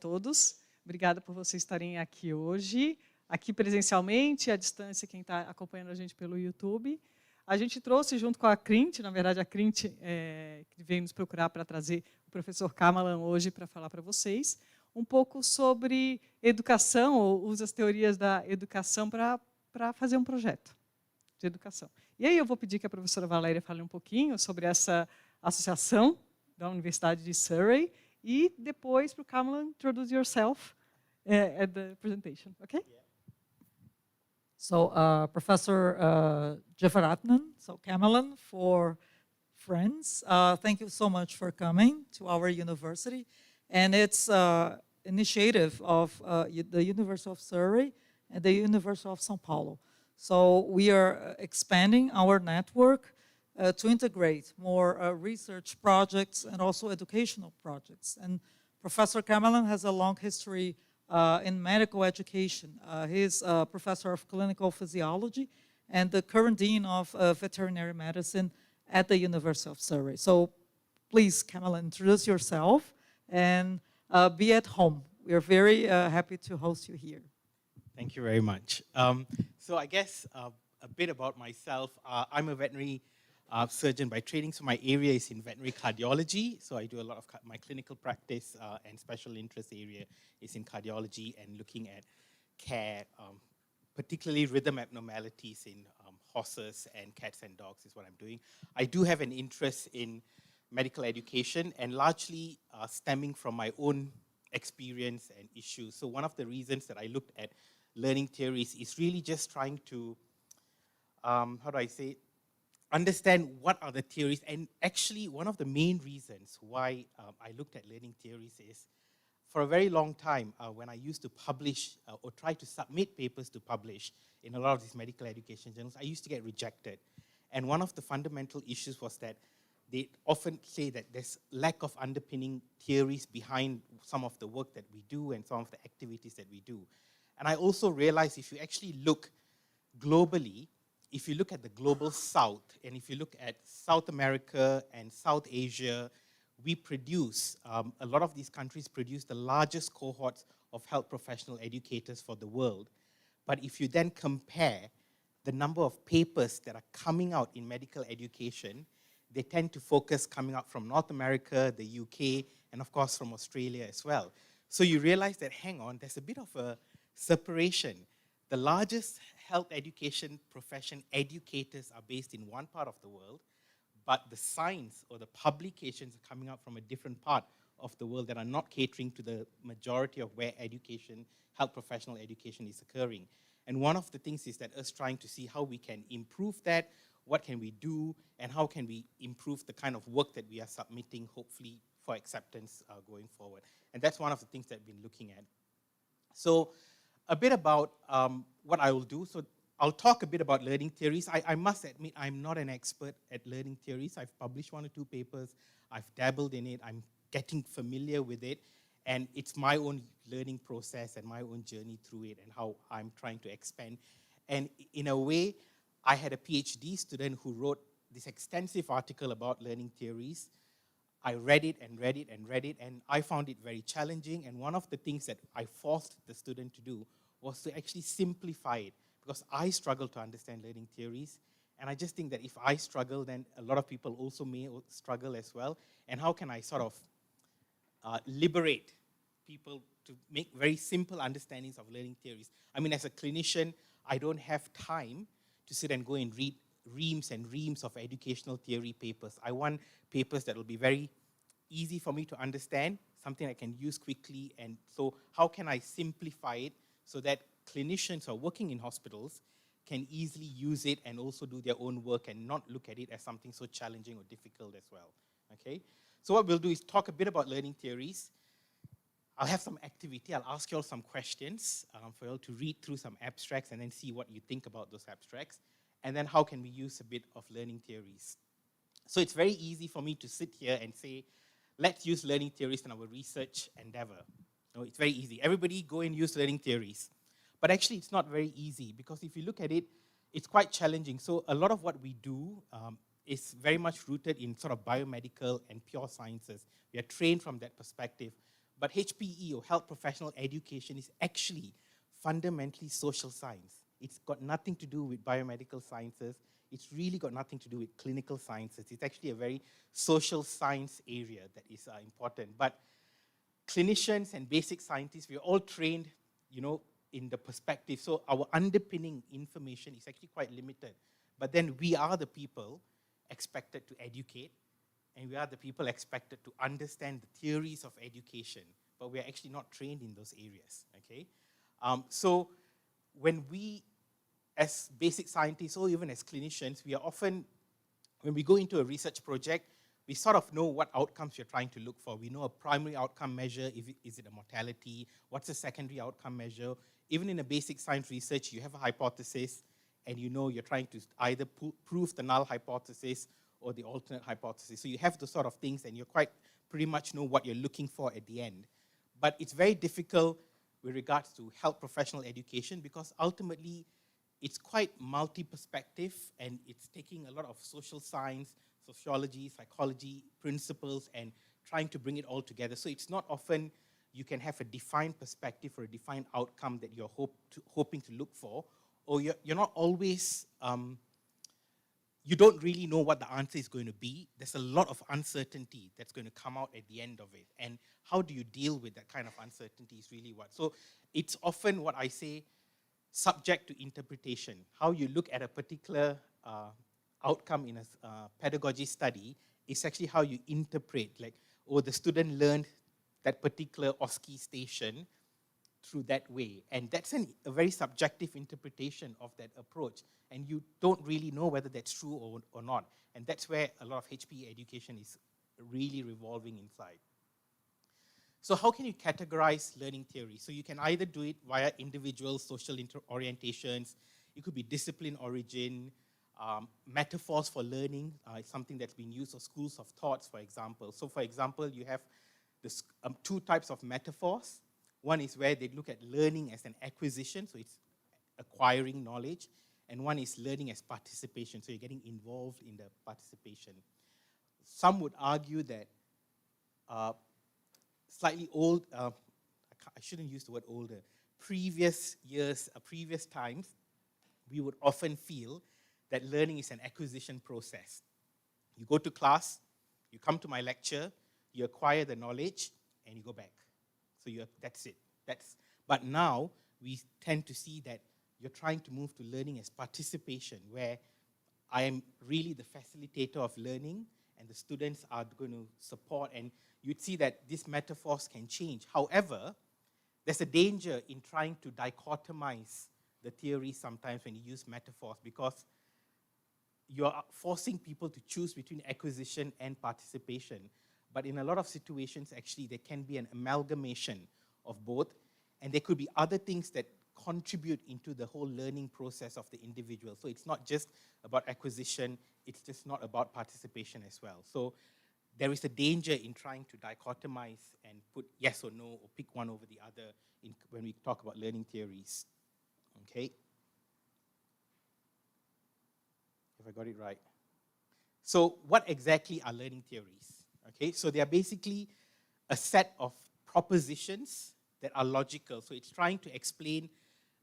todos. Obrigada por vocês estarem aqui hoje, aqui presencialmente, à distância, quem está acompanhando a gente pelo YouTube. A gente trouxe junto com a Crint, na verdade a Crint que veio nos procurar para trazer o professor Kamalan hoje para falar para vocês, um pouco sobre educação, ou usa as teorias da educação para fazer um projeto de educação. E aí eu vou pedir que a professora Valéria fale um pouquinho sobre essa associação da Universidade de Surrey, e depois para o Kamalan, introduce yourself at the presentation, okay? Yeah. So, Professor Jevaratnam, so Kamalan for friends, thank you so much for coming to our university. And it's initiative of the University of Surrey and the University of São Paulo. So we are expanding our network to integrate more research projects and also educational projects. And Professor Kamalan has a long history in medical education. He's a professor of clinical physiology and the current dean of veterinary medicine at the University of Surrey. So please, Kamalan, introduce yourself and be at home. We are very happy to host you here. Thank you very much. So I guess a bit about myself. I'm a veterinary surgeon by training, so my area is in veterinary cardiology. So I do a lot of my clinical practice and special interest area is in cardiology and looking at care, particularly rhythm abnormalities in horses and cats and dogs is what I'm doing. I do have an interest in medical education and largely stemming from my own experience and issues. So one of the reasons that I looked at learning theories is really just trying to, understand what are the theories. And actually, one of the main reasons why I looked at learning theories is, for a very long time, when I used to publish or try to submit papers to publish in a lot of these medical education journals, I used to get rejected. And one of the fundamental issues was that they often say that there's lack of underpinning theories behind some of the work that we do and some of the activities that we do. And I also realized if you actually look globally, if you look at the global south, and if you look at South America and South Asia, we produce, a lot of these countries produce the largest cohorts of health professional educators for the world. But if you then compare the number of papers that are coming out in medical education, they tend to focus coming out from North America, the UK, and of course from Australia as well. So you realize that, hang on, there's a bit of a separation. The largest health education profession educators are based in one part of the world, but the science or the publications are coming out from a different part of the world that are not catering to the majority of where education, health professional education is occurring. And one of the things is that us trying to see how we can improve that, what can we do, and how can we improve the kind of work that we are submitting, hopefully, for acceptance going forward. And that's one of the things that I've been looking at. So a bit about what I will do. So I'll talk a bit about learning theories. I must admit I'm not an expert at learning theories. I've published 1 or 2 papers. I've dabbled in it. I'm getting familiar with it. And it's my own learning process and my own journey through it and how I'm trying to expand. And in a way, I had a PhD student who wrote this extensive article about learning theories. I read it and read it and read it, and I found it very challenging. And one of the things that I forced the student to do was to actually simplify it, because I struggle to understand learning theories. And I just think that if I struggle, then a lot of people also may struggle as well. And how can I sort of liberate people to make very simple understandings of learning theories? I mean, as a clinician, I don't have time to sit and go and read reams and reams of educational theory papers. I want papers that will be very easy for me to understand, something I can use quickly. And so how can I simplify it so that clinicians who are working in hospitals can easily use it and also do their own work and not look at it as something so challenging or difficult as well, okay? So what we'll do is talk a bit about learning theories. I'll have some activity. I'll ask you all some questions for you all to read through some abstracts and then see what you think about those abstracts. And then how can we use a bit of learning theories? So it's very easy for me to sit here and say, let's use learning theories in our research endeavor. No, it's very easy. Everybody go and use learning theories. But actually, it's not very easy, because if you look at it, it's quite challenging. So a lot of what we do is very much rooted in sort of biomedical and pure sciences. We are trained from that perspective. But HPE, or health professional education, is actually fundamentally social science. It's got nothing to do with biomedical sciences. It's really got nothing to do with clinical sciences. It's actually a very social science area that is important. But clinicians and basic scientists, we're all trained, in the perspective. So our underpinning information is actually quite limited. But then we are the people expected to educate, and we are the people expected to understand the theories of education, but we're actually not trained in those areas, okay? So when we, as basic scientists or even as clinicians, we are often, when we go into a research project, we sort of know what outcomes you're trying to look for. We know a primary outcome measure, is it a mortality? What's a secondary outcome measure? Even in a basic science research, you have a hypothesis, and you're trying to either prove the null hypothesis or the alternate hypothesis. So you have those sort of things, and you quite pretty much know what you're looking for at the end. But it's very difficult with regards to health professional education, because ultimately it's quite multi-perspective, and it's taking a lot of social science, sociology, psychology, principles, and trying to bring it all together. So it's not often you can have a defined perspective or a defined outcome that you're hoping to look for, or you're not always, you don't really know what the answer is going to be. There's a lot of uncertainty that's going to come out at the end of it. And how do you deal with that kind of uncertainty is really what. So it's often what I say, subject to interpretation. How you look at a particular outcome in a pedagogy study is actually how you interpret, like, the student learned that particular OSCE station through that way. And that's a very subjective interpretation of that approach. And you don't really know whether that's true or not. And that's where a lot of HPE education is really revolving inside. So how can you categorize learning theory? So you can either do it via individual social orientations. It could be discipline origin, metaphors for learning. It's something that's been used, or schools of thoughts, for example. So for example, you have this, two types of metaphors. One is where they look at learning as an acquisition, so it's acquiring knowledge, and one is learning as participation, so you're getting involved in the participation. Some would argue that slightly old, I shouldn't use the word older, previous years, previous times, we would often feel that learning is an acquisition process. You go to class, you come to my lecture, you acquire the knowledge, and you go back. So that's it. But now we tend to see that you're trying to move to learning as participation, where I am really the facilitator of learning, and the students are going to support, and you'd see that these metaphors can change. However, there's a danger in trying to dichotomize the theory sometimes when you use metaphors, because you're forcing people to choose between acquisition and participation. But in a lot of situations, actually, there can be an amalgamation of both, and there could be other things that contribute into the whole learning process of the individual. So it's not just about acquisition, it's just not about participation as well. So there is a danger in trying to dichotomize and put yes or no, or pick one over the other when we talk about learning theories. Okay? If I got it right. So what exactly are learning theories? Okay, so they are basically a set of propositions that are logical. So it's trying to explain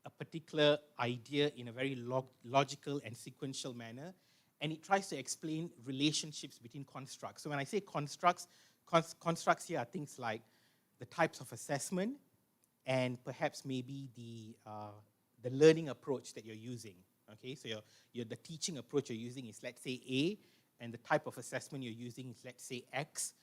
a particular idea in a very logical and sequential manner, and it tries to explain relationships between constructs. So when I say constructs, constructs here are things like the types of assessment, and perhaps maybe the learning approach that you're using. Okay, so the teaching approach you're using is, let's say, A, and the type of assessment you're using is, let's say, X.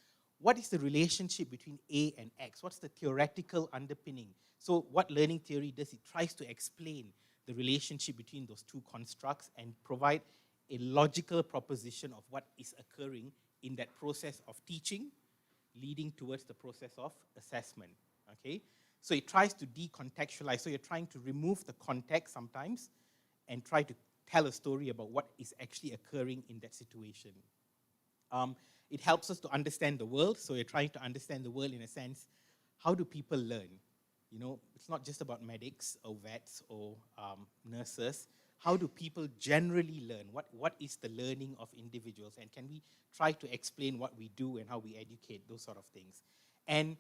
What is the relationship between A and X? What's the theoretical underpinning? So what learning theory does, it tries to explain the relationship between those two constructs and provide a logical proposition of what is occurring in that process of teaching, leading towards the process of assessment. Okay? So it tries to decontextualize. So you're trying to remove the context sometimes and try to tell a story about what is actually occurring in that situation. It helps us to understand the world. So you're trying to understand the world in a sense. How do people learn? It's not just about medics or vets or nurses. How do people generally learn? What is the learning of individuals? And can we try to explain what we do and how we educate, those sort of things? And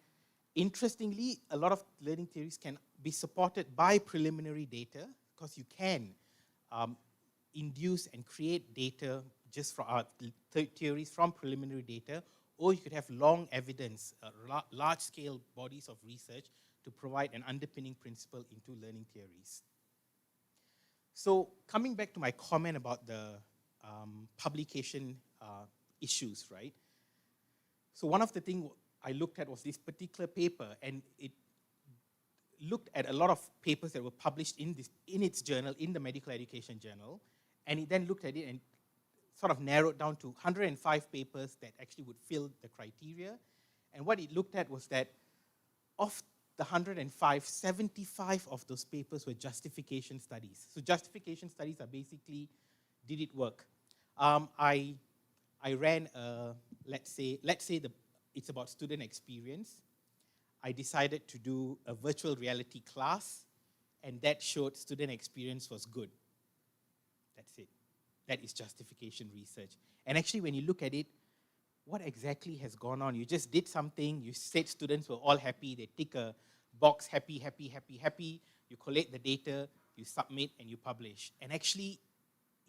Interestingly, a lot of learning theories can be supported by preliminary data, because you can induce and create data just from theories from preliminary data, or you could have long evidence, large-scale bodies of research to provide an underpinning principle into learning theories. So coming back to my comment about the publication issues, right? So one of the things I looked at was this particular paper, and it looked at a lot of papers that were published in its journal, in the Medical Education Journal, and it then looked at it and sort of narrowed down to 105 papers that actually would fill the criteria. And what it looked at was that of the 105, 75 of those papers were justification studies. So justification studies are basically, did it work? I ran, let's say it's about student experience. I decided to do a virtual reality class, and that showed student experience was good. That's it. That is justification research. And actually, when you look at it, what exactly has gone on? You just did something, you said students were all happy, they tick a box, happy, happy, happy, happy, you collate the data, you submit, and you publish. And actually,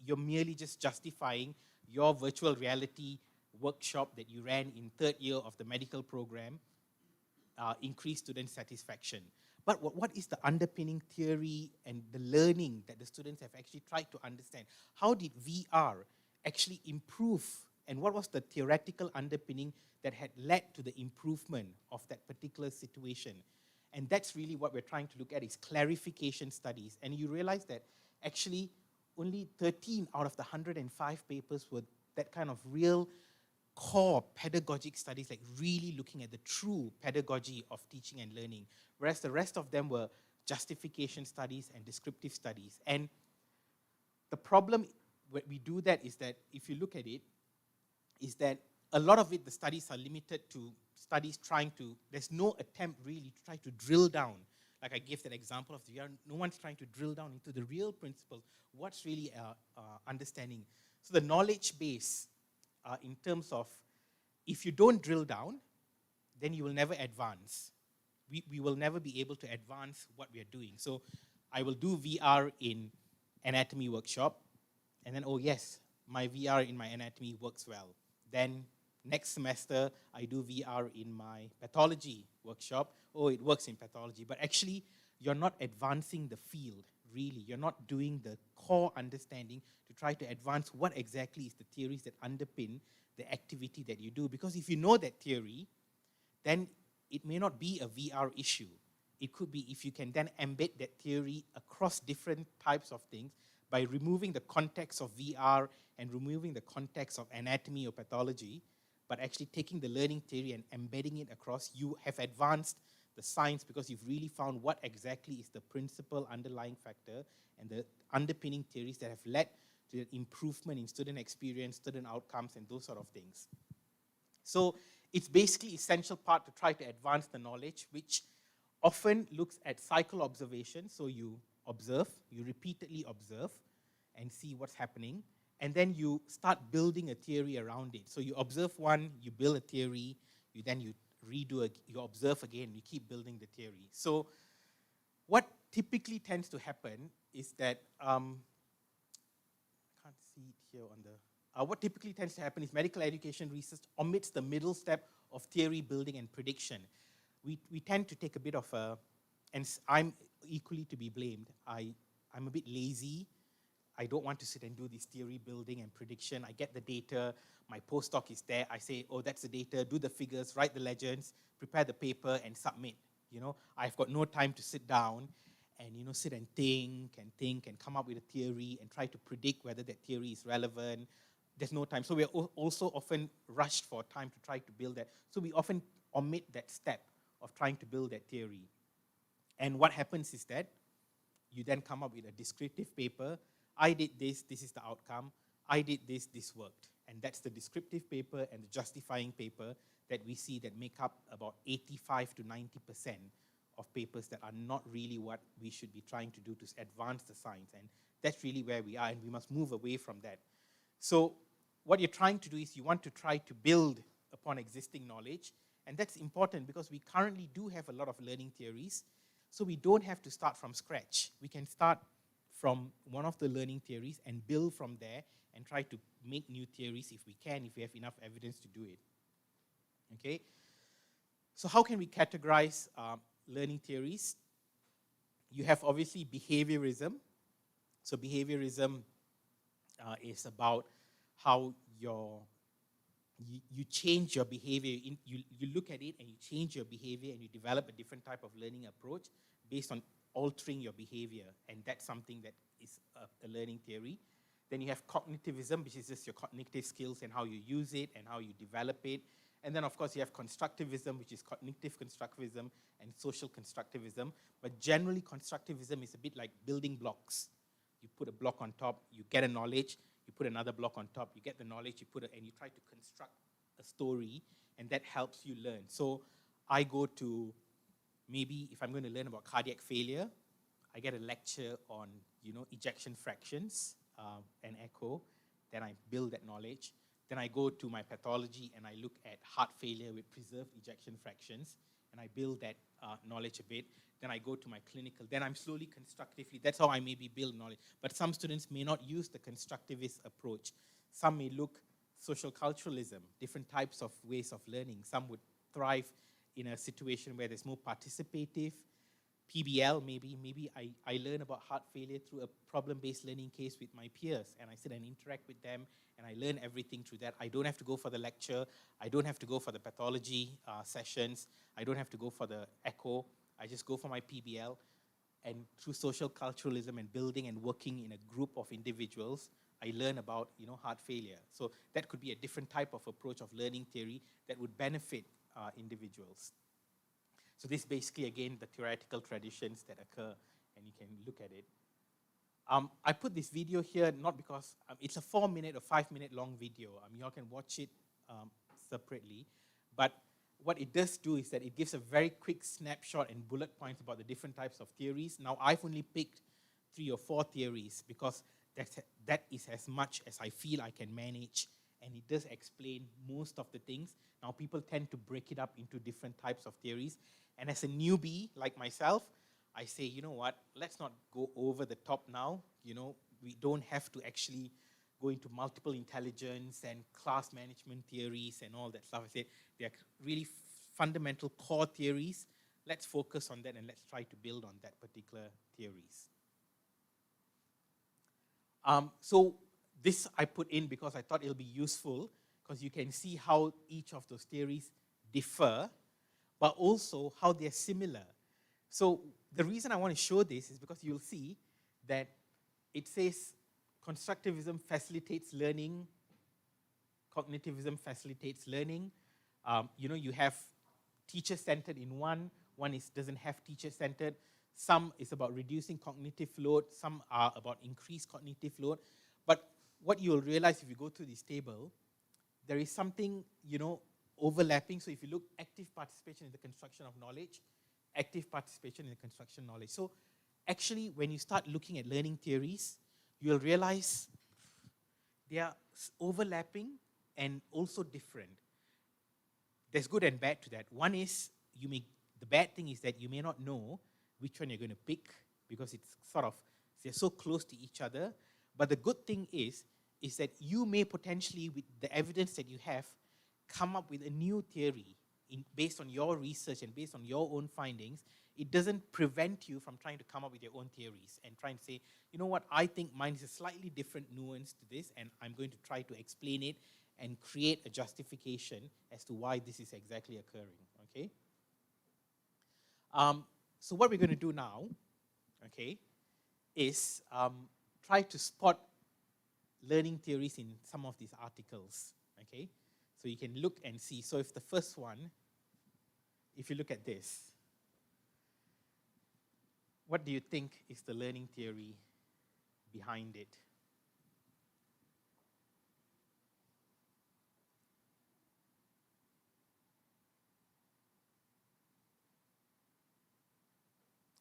you're merely just justifying your virtual reality workshop that you ran in 3rd year of the medical program, increased student satisfaction. But what is the underpinning theory and the learning that the students have actually tried to understand? How did VR actually improve, and what was the theoretical underpinning that had led to the improvement of that particular situation? And that's really what we're trying to look at, is clarification studies. And you realize that actually only 13 out of the 105 papers were that kind of real core pedagogic studies, like really looking at the true pedagogy of teaching and learning, whereas the rest of them were justification studies and descriptive studies. And the problem when we do that is that, if you look at it, is that a lot of it, the studies are limited to studies trying to, there's no attempt really to try to drill down. Like I gave that example of the VR, no one's trying to drill down into the real principles, what's really understanding. So the knowledge base, in terms of, if you don't drill down, then you will never advance. We will never be able to advance what we are doing. So I will do VR in anatomy workshop, and then, oh yes, my VR in my anatomy works well. Then next semester, I do VR in my pathology workshop. Oh, it works in pathology. But actually, you're not advancing the field, really. You're not doing the core understanding to try to advance what exactly is the theories that underpin the activity that you do. Because if you know that theory, then it may not be a VR issue. It could be if you can then embed that theory across different types of things by removing the context of VR and removing the context of anatomy or pathology, but actually taking the learning theory and embedding it across, you have advanced the science because you've really found what exactly is the principal underlying factor and the underpinning theories that have led to the improvement in student experience, student outcomes, and those sort of things. So it's basically essential part to try to advance the knowledge, which often looks at cycle observation. So you observe, you repeatedly observe and see what's happening, and then you start building a theory around it. So you observe one, you build a theory, you redo it, you observe again, you keep building the theory. So what typically tends to happen is that, I can't see it here on the, what typically tends to happen is medical education research omits the middle step of theory building and prediction. We tend to take a bit of a, and I'm equally to be blamed, I'm a bit lazy. I don't want to sit and do this theory building and prediction. I get the data, my postdoc is there, I say, oh, that's the data, do the figures, write the legends, prepare the paper, and submit. You know, I've got no time to sit down and, you know, sit and think and come up with a theory and try to predict whether that theory is relevant. There's no time. So we're also often rushed for time to try to build that. So we often omit that step of trying to build that theory. And what happens is that you then come up with a descriptive paper. I did this, this is the outcome. I did this, this worked. And that's the descriptive paper and the justifying paper that we see that make up about 85 to 90% of papers that are not really what we should be trying to do to advance the science. And that's really where we are, and we must move away from that. So what you're trying to do is you want to try to build upon existing knowledge, And that's important because we currently do have a lot of learning theories, so we don't have to start from scratch. We can start from one of the learning theories and build from there and try to make new theories if we can, if we have enough evidence to do it. Okay? So how can we categorize learning theories? You have obviously behaviorism. So behaviorism is about how you change your behavior. You look at it and you change your behavior and you develop a different type of learning approach based on altering your behavior. And that's something that is a learning theory. Then you have cognitivism, which is just your cognitive skills and how you use it and how you develop it. And then, of course, you have constructivism, which is cognitive constructivism and social constructivism. But generally, constructivism is a bit like building blocks. You put a block on top, you get a knowledge, you put another block on top, you get the knowledge, and you try to construct a story, and that helps you learn. So I go to, maybe if I'm going to learn about cardiac failure, I get a lecture on, ejection fractions and echo. Then I build that knowledge. Then I go to my pathology and I look at heart failure with preserved ejection fractions, and I build that knowledge a bit. Then I go to my clinical. Then I'm slowly constructively, that's how I maybe build knowledge. But some students may not use the constructivist approach. Some may look social culturalism, different types of ways of learning. Some would thrive in a situation where there's more participative. PBL, maybe I learn about heart failure through a problem-based learning case with my peers, and I sit and interact with them, and I learn everything through that. I don't have to go for the lecture. I don't have to go for the pathology sessions. I don't have to go for the echo. I just go for my PBL, and through social culturalism and building and working in a group of individuals, I learn about heart failure. So that could be a different type of approach of learning theory that would benefit individuals. So this basically, again, the theoretical traditions that occur, and you can look at it. I put this video here not because it's a 4-minute or 5-minute long video. You all can watch it separately, but what it does do is that it gives a very quick snapshot and bullet points about the different types of theories. Now, I've only picked 3 or 4 theories because that is as much as I feel I can manage, and it does explain most of the things. Now, people tend to break it up into different types of theories, and as a newbie like myself, I say, you know what, let's not go over the top now. We don't have to actually go into multiple intelligence and class management theories and all that stuff. I say they are really fundamental core theories. Let's focus on that and let's try to build on that particular theories. So this I put in because I thought it'll be useful, because you can see how each of those theories differ, but also how they're similar. So the reason I want to show this is because you'll see that it says constructivism facilitates learning, cognitivism facilitates learning. You have teacher-centered in one doesn't have teacher-centered. Some is about reducing cognitive load, some are about increased cognitive load. But what you'll realize if you go through this table, there is something, overlapping. So if you look, active participation in the construction of knowledge, active participation in the construction of knowledge. So actually, when you start looking at learning theories, you'll realize they are overlapping and also different. There's good and bad to that. One is, the bad thing is that you may not know which one you're going to pick because it's they're so close to each other. But the good thing is that you may potentially, with the evidence that you have, come up with a new theory based on your research and based on your own findings. It doesn't prevent you from trying to come up with your own theories and trying to say, you know what, I think mine is a slightly different nuance to this, and I'm going to try to explain it and create a justification as to why this is exactly occurring, okay? So what we're going to do now, okay, is try to spot learning theories in some of these articles, okay? So you can look and see. So if the first one, if you look at this, what do you think is the learning theory behind it?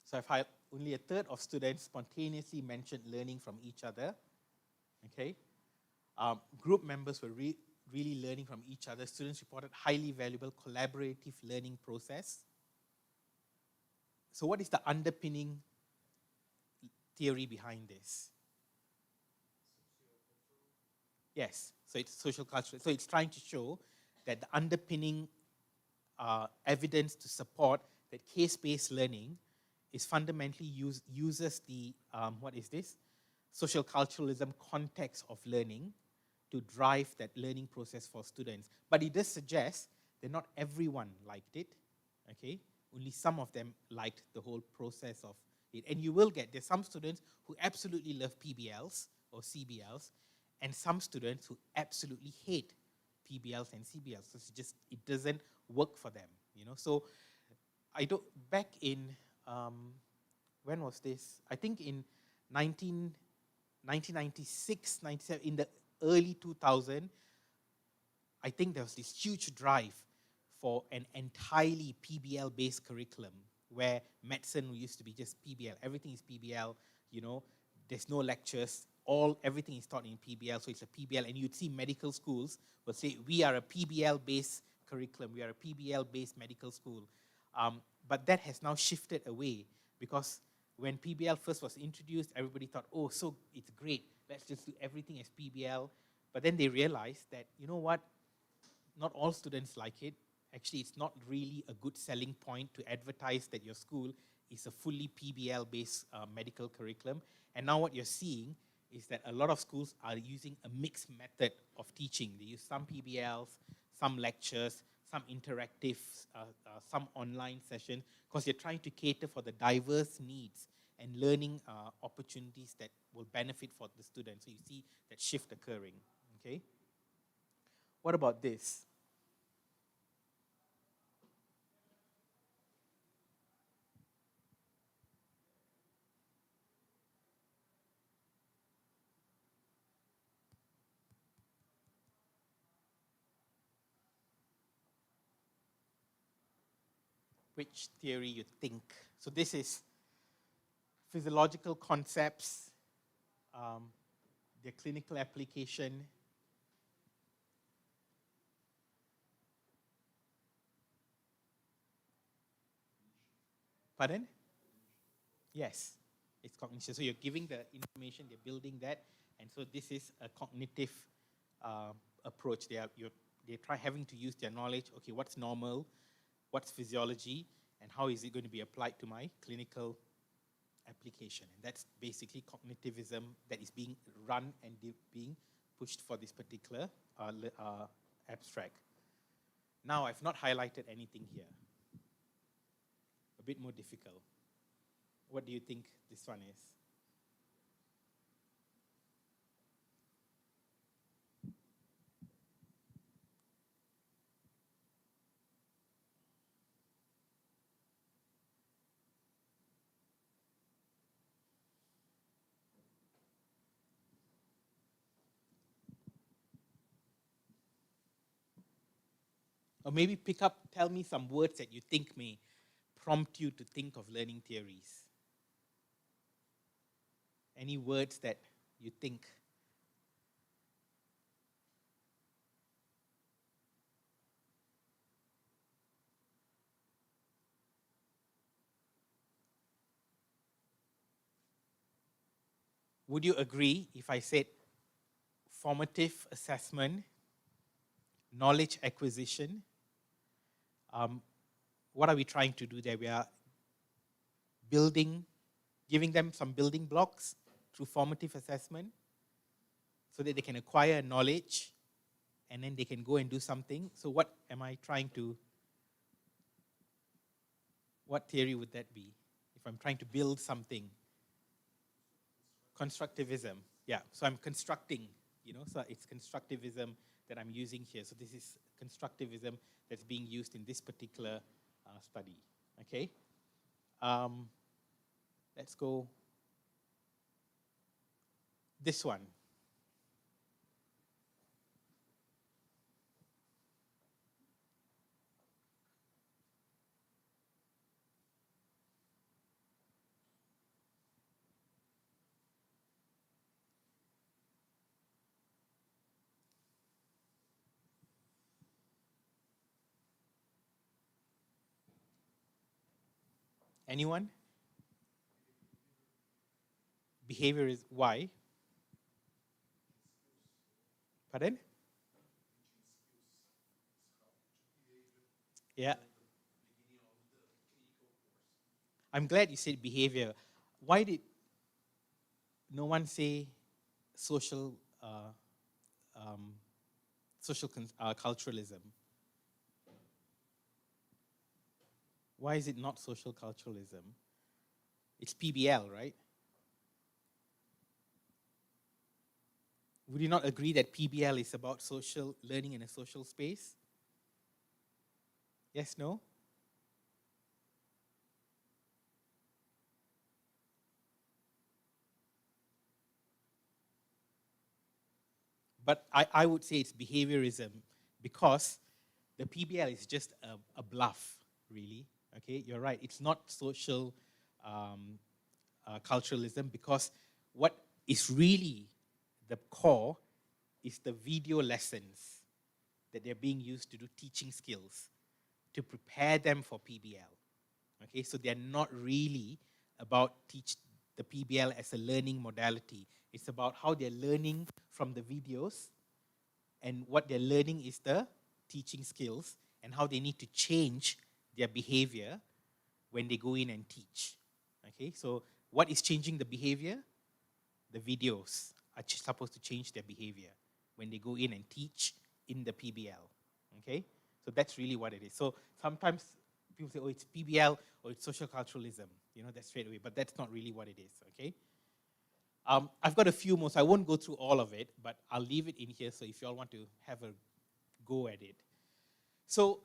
So I've had only a third of students spontaneously mentioned learning from each other. Okay, group members were really learning from each other. Students reported highly valuable collaborative learning process. So what is the underpinning theory behind this? Yes, so it's social cultural. So it's trying to show that the underpinning evidence to support that case-based learning is fundamentally uses the, what is this? Social culturalism context of learning to drive that learning process for students. But it does suggest that not everyone liked it, okay? Only some of them liked the whole process of it. And you will get, there's some students who absolutely love PBLs or CBLs, and some students who absolutely hate PBLs and CBLs. So it's just, it doesn't work for them, you know? So back in, when was this? I think in 1996, 97, in the early 2000s, I think there was this huge drive for an entirely PBL-based curriculum where medicine used to be just PBL. Everything is PBL, you know, there's no lectures, everything is taught in PBL, so it's a PBL. And you'd see medical schools will say, we are a PBL-based curriculum, we are a PBL-based medical school. But that has now shifted away because when PBL first was introduced, everybody thought, oh, so it's great, let's just do everything as PBL. But then they realized that, you know what, not all students like it. Actually, it's not really a good selling point to advertise that your school is a fully PBL-based medical curriculum. And now what you're seeing is that a lot of schools are using a mixed method of teaching. They use some PBLs, some lectures, some interactive, some online sessions, because you're trying to cater for the diverse needs and learning opportunities that will benefit for the students. So you see that shift occurring, okay? What about this? Which theory you think? So this is physiological concepts, their clinical application. Pardon? Yes, it's cognition. So you're giving the information, they're building that, and so this is a cognitive approach. They're having to use their knowledge. Okay, what's normal? What's physiology? And how is it going to be applied to my clinical application? And that's basically cognitivism that is being run and being pushed for this particular abstract. Now, I've not highlighted anything here. A bit more difficult. What do you think this one is? Or maybe tell me some words that you think may prompt you to think of learning theories. Any words that you think? Would you agree if I said formative assessment, knowledge acquisition? What are we trying to do there? We are giving them some building blocks through formative assessment so that they can acquire knowledge and then they can go and do something. So what theory would that be if I'm trying to build something? Constructivism, yeah. So I'm constructing, so it's constructivism that I'm using here. So this is constructivism that's being used in this particular study, okay? Let's go this one. Anyone? Behavior is why? Pardon? Yeah. I'm glad you said behavior. Why did no one say social culturalism? Why is it not social culturalism? It's PBL, right? Would you not agree that PBL is about social learning in a social space? Yes, no? But I would say it's behaviorism because the PBL is just a bluff, really. Okay, you're right. It's not social culturalism because what is really the core is the video lessons that they're being used to do teaching skills to prepare them for PBL. Okay, so they're not really about the PBL as a learning modality. It's about how they're learning from the videos, and what they're learning is the teaching skills and how they need to change their behavior when they go in and teach. Okay, so what is changing the behavior? The videos are supposed to change their behavior when they go in and teach in the PBL. Okay, so that's really what it is. So sometimes people say, oh, it's PBL or it's social culturalism. You know, that's straight away, but that's not really what it is. Okay. I've got a few more, so I won't go through all of it, but I'll leave it in here so if you all want to have a go at it. So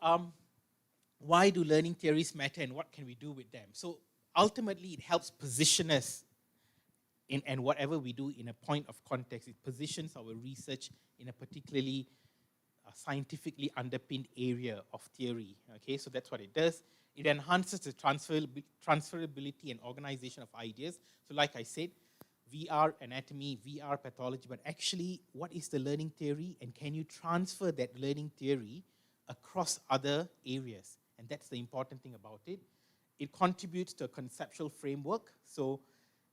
why do learning theories matter and what can we do with them? So ultimately, it helps position us and whatever we do in a point of context. It positions our research in a particularly scientifically underpinned area of theory. Okay, so that's what it does. It enhances the transferability and organization of ideas. So like I said, VR anatomy, VR pathology, but actually, what is the learning theory and can you transfer that learning theory across other areas? And that's the important thing about it. It contributes to a conceptual framework. So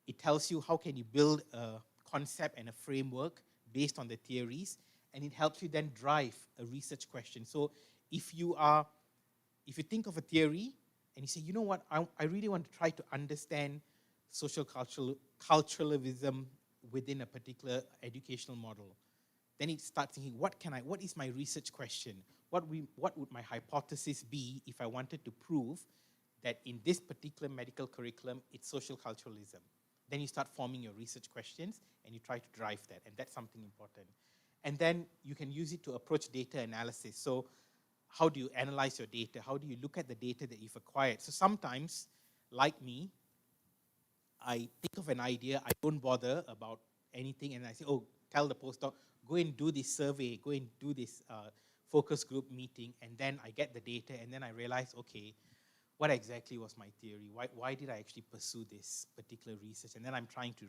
it tells you how can you build a concept and a framework based on the theories, and it helps you then drive a research question. So if you think of a theory and you say, you know what, I really want to try to understand social culturalism within a particular educational model, then it starts thinking, what is my research question? What would my hypothesis be if I wanted to prove that in this particular medical curriculum, it's social culturalism? Then you start forming your research questions and you try to drive that, and that's something important. And then you can use it to approach data analysis. So how do you analyze your data? How do you look at the data that you've acquired? So sometimes, like me, I think of an idea, I don't bother about anything, and I say, oh, tell the postdoc, go and do this survey, go and do this focus group meeting, and then I get the data, and then I realize, okay, what exactly was my theory? Why did I actually pursue this particular research? And then I'm trying to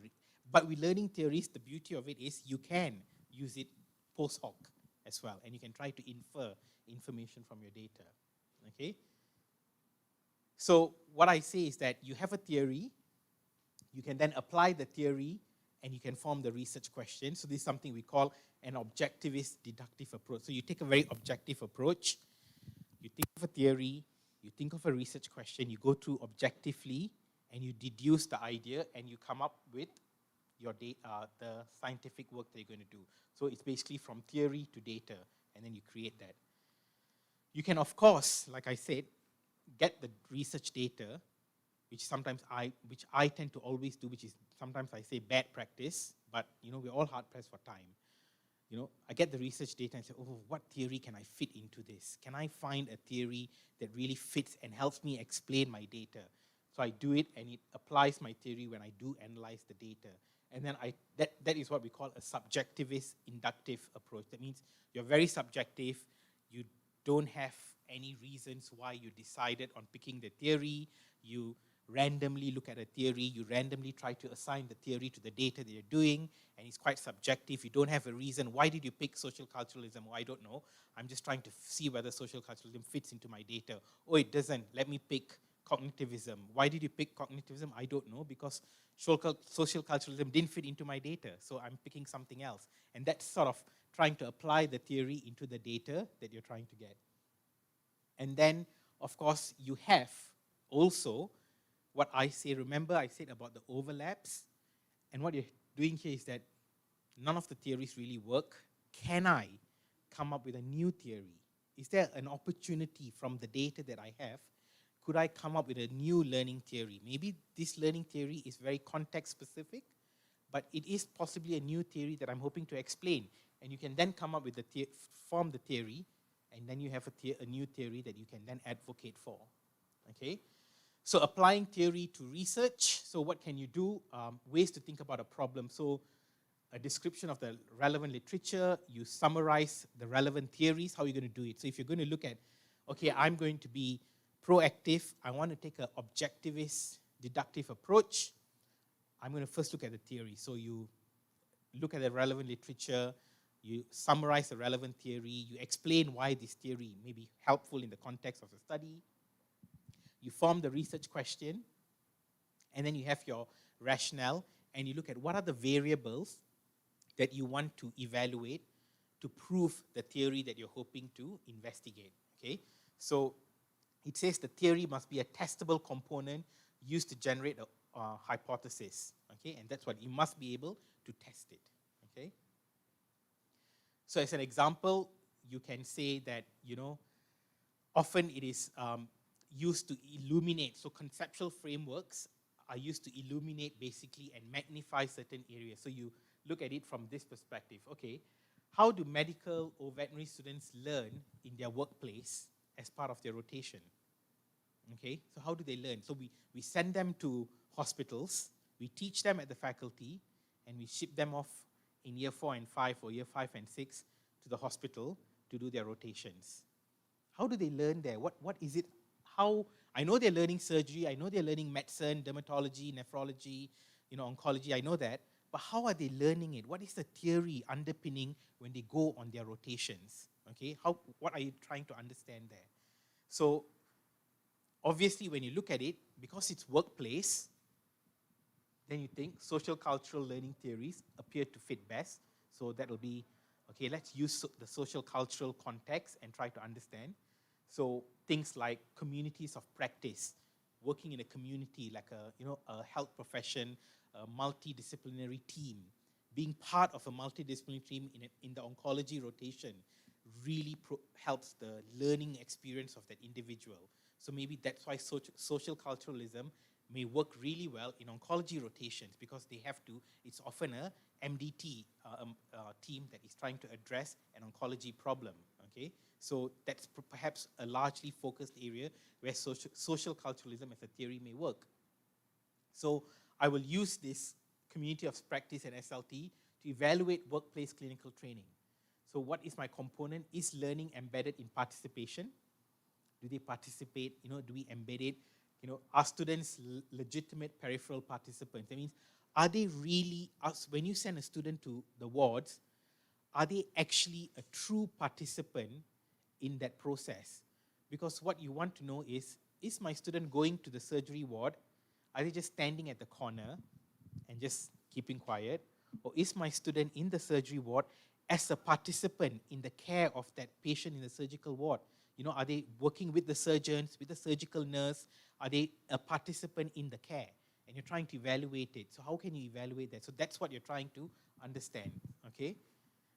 but with learning theories, the beauty of it is you can use it post hoc as well, and you can try to infer information from your data, okay? So what I say is that you have a theory, you can then apply the theory, and you can form the research question. So this is something we call an objectivist deductive approach. So you take a very objective approach, you think of a theory, you think of a research question, you go through objectively, and you deduce the idea, and you come up with your the scientific work that you're going to do. So it's basically from theory to data, and then you create that. You can, of course, like I said, get the research data, which I tend to always do, which is sometimes I say bad practice, but we're all hard pressed for time. I get the research data and say, oh, what theory can I fit into this? Can I find a theory that really fits and helps me explain my data? So I do it, and it applies my theory when I do analyze the data. And then that is what we call a subjectivist inductive approach. That means you're very subjective. You don't have any reasons why you decided on picking the theory. You randomly look at a theory, you randomly try to assign the theory to the data that you're doing, and it's quite subjective. You don't have a reason. Why did you pick social culturalism? Oh, I don't know. I'm just trying to see whether social culturalism fits into my data. Oh, it doesn't. Let me pick cognitivism. Why did you pick cognitivism? I don't know, because social culturalism didn't fit into my data, so I'm picking something else. And that's sort of trying to apply the theory into the data that you're trying to get. And then, of course, you have also what I say. Remember, I said about the overlaps. And what you're doing here is that none of the theories really work. Can I come up with a new theory? Is there an opportunity from the data that I have? Could I come up with a new learning theory? Maybe this learning theory is very context-specific, but it is possibly a new theory that I'm hoping to explain. And you can then come up with form the theory, and then you have a new theory that you can then advocate for. Okay? So applying theory to research. So what can you do? Ways to think about a problem. So a description of the relevant literature, you summarize the relevant theories, how are you going to do it? So if you're going to look at, okay, I'm going to be proactive, I want to take an objectivist, deductive approach, I'm going to first look at the theory. So you look at the relevant literature, you summarize the relevant theory, you explain why this theory may be helpful in the context of the study, you form the research question, and then you have your rationale, and you look at what are the variables that you want to evaluate to prove the theory that you're hoping to investigate. Okay? So it says the theory must be a testable component used to generate a hypothesis. Okay? And that's what you must be able to test it. Okay? So as an example, you can say that, often it is used to illuminate. So conceptual frameworks are used to illuminate basically and magnify certain areas. So you look at it from this perspective. Okay, how do medical or veterinary students learn in their workplace as part of their rotation? Okay, so how do they learn? So we send them to hospitals, we teach them at the faculty, and we ship them off in year 4 and 5 or year 5 and 6 to the hospital to do their rotations. How do they learn there? What is it? How? I know they're learning surgery, I know they're learning medicine, dermatology, nephrology, oncology, I know that. But how are they learning it? What is the theory underpinning when they go on their rotations? Okay, what are you trying to understand there? So obviously when you look at it, because it's workplace, then you think social cultural learning theories appear to fit best. So that will be, okay, let's use the social cultural context and try to understand. So things like communities of practice, working in a community like a health profession, a multidisciplinary team, being part of a multidisciplinary team in the oncology rotation really helps the learning experience of that individual. So maybe that's why social culturalism may work really well in oncology rotations, because they have to, it's often a MDT team that is trying to address an oncology problem, okay? So that's perhaps a largely focused area where social culturalism as a theory may work. So I will use this community of practice and SLT to evaluate workplace clinical training. So what is my component? Is learning embedded in participation? Do they participate? Do we embed it? Are students legitimate peripheral participants? That means, are they really, when you send a student to the wards, are they actually a true participant in that process? Because what you want to know is my student going to the surgery ward? Are they just standing at the corner and just keeping quiet? Or is my student in the surgery ward as a participant in the care of that patient in the surgical ward? Are they working with the surgeons, with the surgical nurse? Are they a participant in the care? And you're trying to evaluate it. So how can you evaluate that? So that's what you're trying to understand, okay?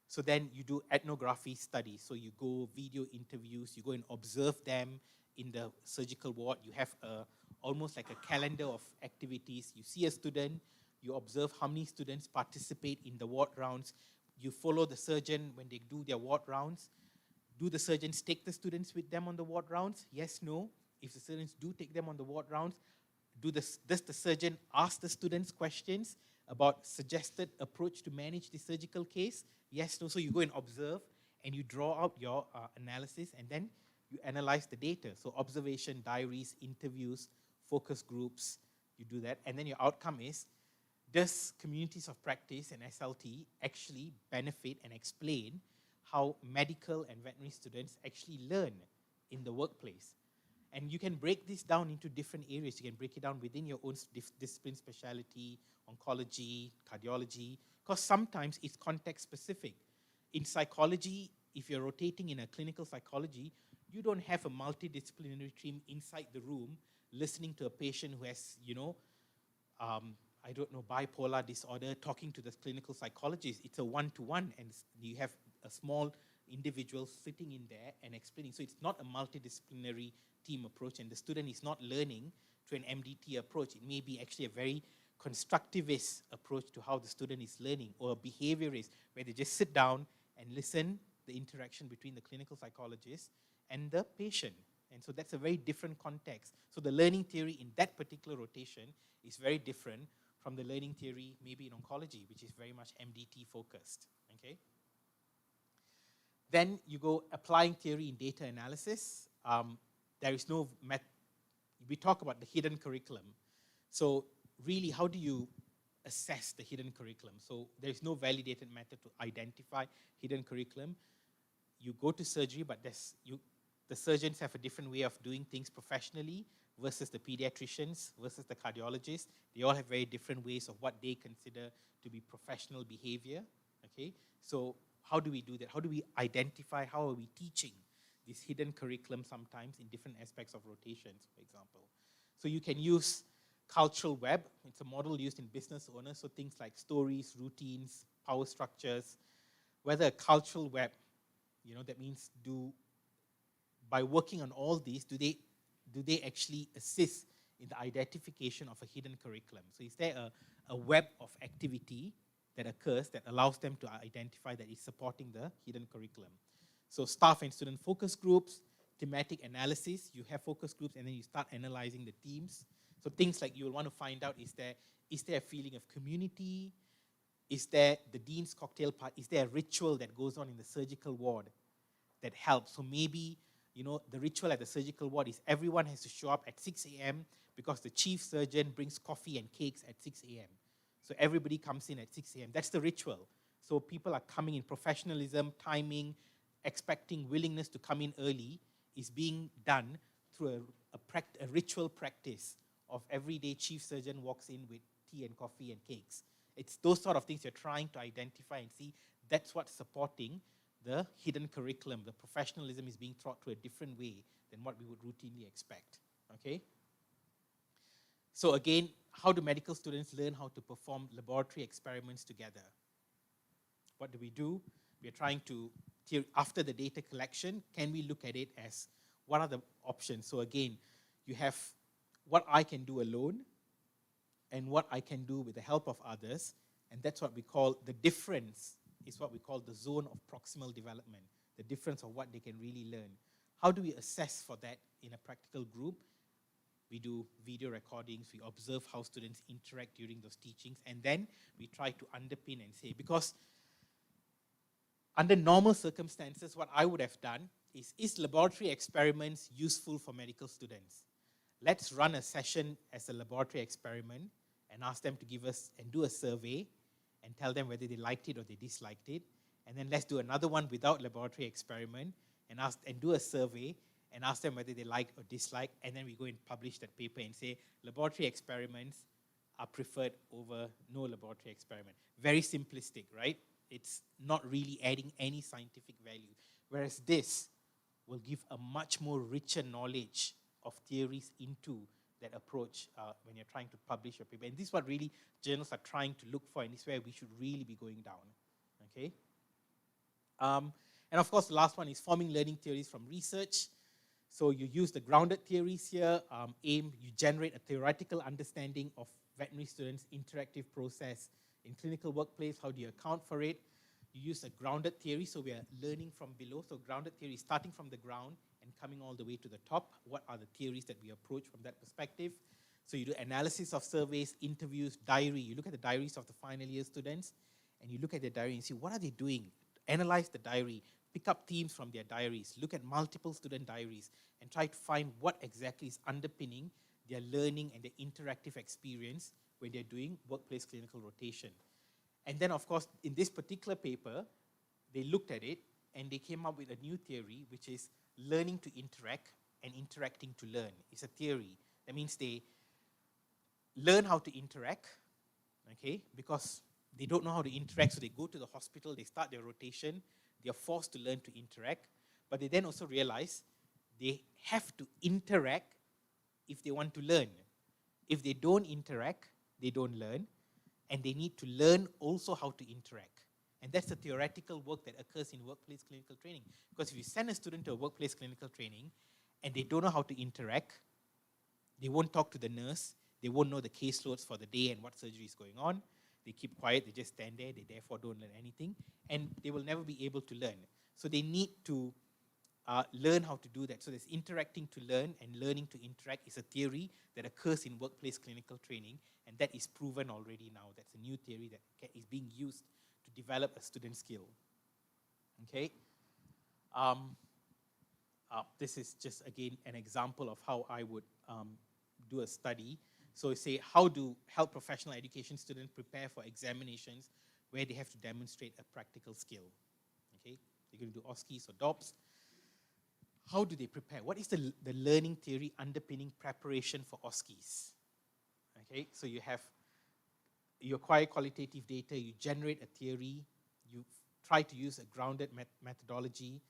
So then you do ethnography studies. So you go video interviews, you go and observe them in the surgical ward. You have almost like a calendar of activities. You see a student, you observe how many students participate in the ward rounds. You follow the surgeon when they do their ward rounds. Do the surgeons take the students with them on the ward rounds? Yes, no. If the surgeons do take them on the ward rounds, does the surgeon ask the students questions about suggested approach to manage the surgical case? Yes, no. So you go and observe and you draw out your analysis, and then you analyze the data. So observation, diaries, interviews, focus groups, you do that. And then your outcome is, does communities of practice and SLT actually benefit and explain how medical and veterinary students actually learn in the workplace? And you can break this down into different areas. You can break it down within your own discipline specialty, oncology, cardiology, because sometimes it's context specific. In psychology, if you're rotating in a clinical psychology, you don't have a multidisciplinary team inside the room listening to a patient who has, I don't know, bipolar disorder, talking to the clinical psychologist. It's a one-to-one, and you have a small individual sitting in there and explaining. So it's not a multidisciplinary team approach, and the student is not learning to an MDT approach. It may be actually a very constructivist approach to how the student is learning, or a behaviorist, where they just sit down and listen the interaction between the clinical psychologist and the patient. And so that's a very different context. So the learning theory in that particular rotation is very different from the learning theory maybe in oncology, which is very much MDT focused, okay? Then you go applying theory in data analysis. There is no we talk about the hidden curriculum. So really, how do you assess the hidden curriculum? So there is no validated method to identify hidden curriculum. You go to surgery, but the surgeons have a different way of doing things professionally versus the pediatricians, versus the cardiologists. They all have very different ways of what they consider to be professional behavior, okay? So how do we do that? How do we identify, how are we teaching this hidden curriculum sometimes in different aspects of rotations, for example? So you can use cultural web. It's a model used in business owners, so things like stories, routines, power structures. Whether a cultural web, that means by working on all these, do they actually assist in the identification of a hidden curriculum? So is there a web of activity that occurs that allows them to identify that it's supporting the hidden curriculum? So staff and student focus groups, thematic analysis, you have focus groups and then you start analyzing the themes. So things like you'll want to find out, is there a feeling of community? Is there the dean's cocktail party? Is there a ritual that goes on in the surgical ward that helps? So maybe, the ritual at the surgical ward is everyone has to show up at 6 a.m. because the chief surgeon brings coffee and cakes at 6 a.m. So everybody comes in at 6 a.m. That's the ritual. So people are coming in. Professionalism, timing, expecting willingness to come in early is being done through a ritual practice of everyday chief surgeon walks in with tea and coffee and cakes. It's those sort of things you're trying to identify and see. That's what's supporting the hidden curriculum. The professionalism is being taught through a different way than what we would routinely expect, okay? So again, how do medical students learn how to perform laboratory experiments together? What do? We're trying to, after the data collection, can we look at it as what are the options? So again, you have what I can do alone and what I can do with the help of others, and that's what we call the difference, is what we call the zone of proximal development, the difference of what they can really learn. How do we assess for that in a practical group? We do video recordings, we observe how students interact during those teachings, and then we try to underpin and say, because under normal circumstances, what I would have done is laboratory experiments useful for medical students? Let's run a session as a laboratory experiment and ask them to give us and do a survey and tell them whether they liked it or they disliked it. And then let's do another one without laboratory experiment and do a survey and ask them whether they like or dislike. And then we go and publish that paper and say laboratory experiments are preferred over no laboratory experiment. Very simplistic, right? It's not really adding any scientific value. Whereas this will give a much more richer knowledge of theories into that approach when you're trying to publish your paper. And this is what really journals are trying to look for, and this is where we should really be going down, okay? And of course, the last one is forming learning theories from research. So you use the grounded theories here. You generate a theoretical understanding of veterinary students' interactive process in clinical workplace. How do you account for it? You use a grounded theory, so we are learning from below. So grounded theory is starting from the ground and coming all the way to the top. What are the theories that we approach from that perspective? So you do analysis of surveys, interviews, diary. You look at the diaries of the final year students, and you look at their diary and see what are they doing. Analyze the diary, pick up themes from their diaries, look at multiple student diaries, and try to find what exactly is underpinning their learning and their interactive experience when they're doing workplace clinical rotation. And then, of course, in this particular paper, they looked at it, and they came up with a new theory, which is learning to interact and interacting to learn. It's a theory. That means they learn how to interact, okay, because they don't know how to interact, so they go to the hospital, they start their rotation, they are forced to learn to interact, but they then also realize they have to interact if they want to learn. If they don't interact, they don't learn, and they need to learn also how to interact. And that's the theoretical work that occurs in workplace clinical training. Because if you send a student to a workplace clinical training and they don't know how to interact, they won't talk to the nurse, they won't know the caseloads for the day and what surgery is going on. They keep quiet, they just stand there, they therefore don't learn anything, and they will never be able to learn. So they need to learn how to do that. So there's interacting to learn, and learning to interact is a theory that occurs in workplace clinical training, and that is proven already now. That's a new theory that is being used to develop a student skill. Okay? This is just, again, an example of how I would do a study. So say, how do health professional education students prepare for examinations where they have to demonstrate a practical skill? Okay, they're going to do OSCEs or DOPS. How do they prepare? What is the learning theory underpinning preparation for OSCEs? Okay, so you acquire qualitative data, you generate a theory, you try to use a grounded methodology,